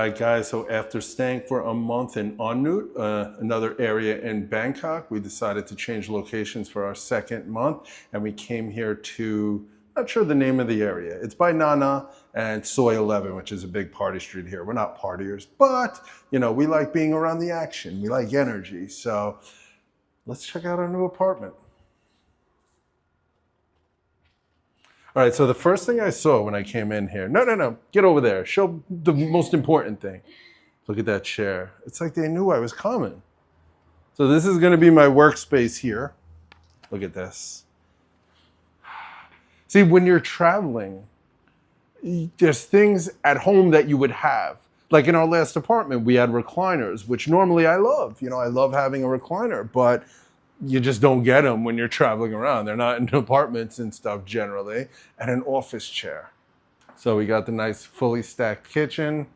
right, guys, so after staying for a month in Annut, another area in Bangkok, we decided to change locations for our second month, and we came here to, not sure the name of the area. It's by Nana and Soi 11, which is a big party street here. We're not partiers, but, you know, we like being around the action. We like energy, so let's check out our new apartment. All right, so the first thing I saw when I came in here, no, get over there. Show the most important thing. Look at that chair. It's like they knew I was coming. So this is gonna be my workspace here. Look at this. See, when you're traveling, there's things at home that you would have. Like in our last apartment, we had recliners, which normally I love. You know, I love having a recliner, but you just don't get them when you're traveling around. They're not in apartments and stuff generally. And an office chair. So we got the nice fully stacked kitchen.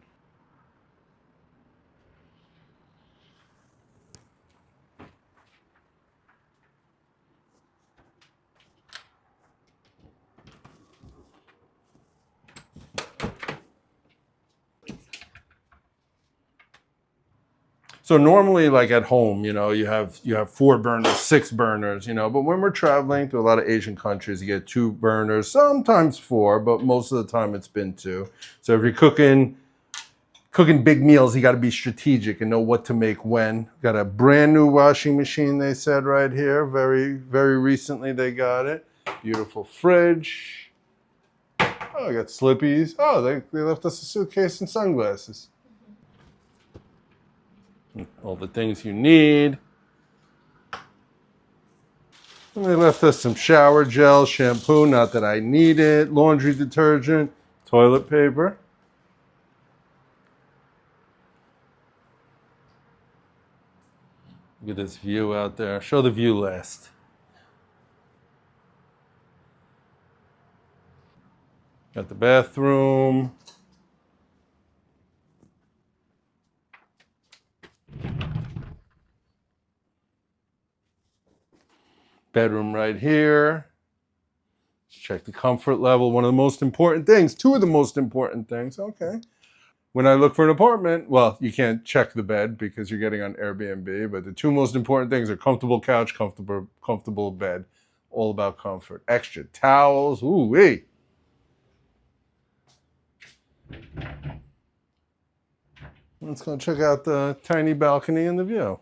So normally, like at home, you know, you have 4 burners, 6 burners, you know, but when we're traveling to a lot of Asian countries, you get 2 burners, sometimes 4, but most of the time it's been 2. So if you're cooking big meals, you got to be strategic and know what to make when. Got a brand new washing machine, they said right here. Very, very recently they got it. Beautiful fridge. Oh, I got Slippies. Oh, they left us a suitcase and sunglasses. All the things you need. And they left us some shower gel, shampoo, not that I need it, laundry detergent, toilet paper. Look at this view out there. Show the view last. Got the bathroom. Bedroom right here. Let's check the comfort level. One of the most important things, 2 of the most important things. Okay. When I look for an apartment, well, you can't check the bed because you're getting on Airbnb, but the 2 most important things are comfortable couch, comfortable bed. All about comfort. Extra towels. Ooh wee. Let's go check out the tiny balcony and the view.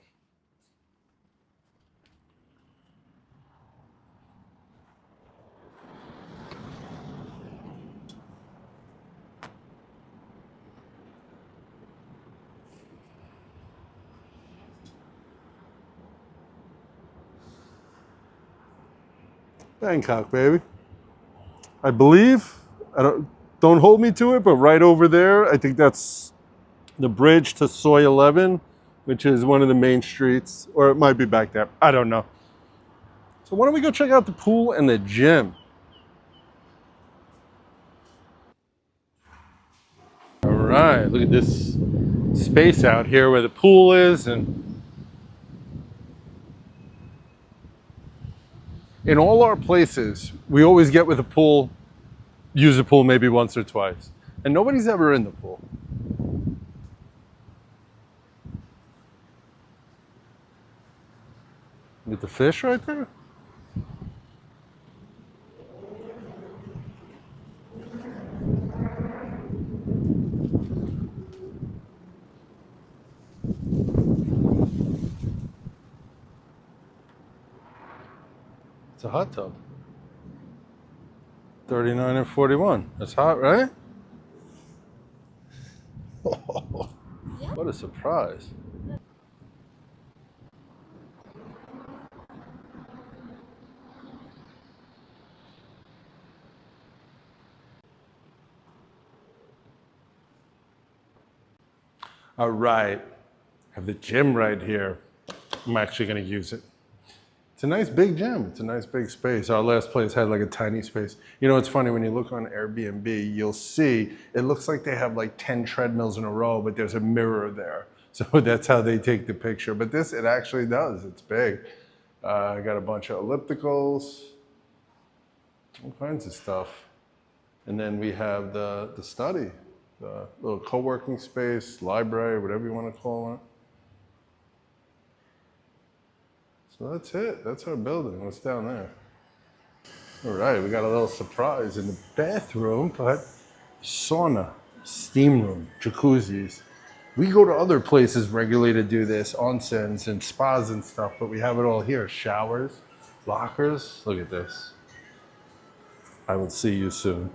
Bangkok, baby. I believe, don't hold me to it, but right over there, I think that's the bridge to Soi 11, which is one of the main streets, or it might be back there. I don't know. So why don't we go check out the pool and the gym? All right, look at this space out here where the pool is, and in all our places, we always get with a pool, use the pool maybe once or twice, and nobody's ever in the pool. With the fish right there? It's a hot tub. 39 and 41. That's hot, right? Oh, what a surprise. All right, I have the gym right here. I'm actually gonna use it. It's a nice big gym. It's a nice big space. Our last place had like a tiny space. You know, it's funny when you look on Airbnb, you'll see, it looks like they have like 10 treadmills in a row, but there's a mirror there. So that's how they take the picture. But this, it actually does. It's big. I got a bunch of ellipticals, all kinds of stuff. And then we have the study. The little co-working space, library, whatever you want to call it. So that's it. That's our building. What's down there? All right, we got a little surprise in the bathroom, but sauna, steam room, jacuzzis. We go to other places regularly to do this, onsens and spas and stuff, but we have it all here. Showers, lockers. Look at this. I will see you soon.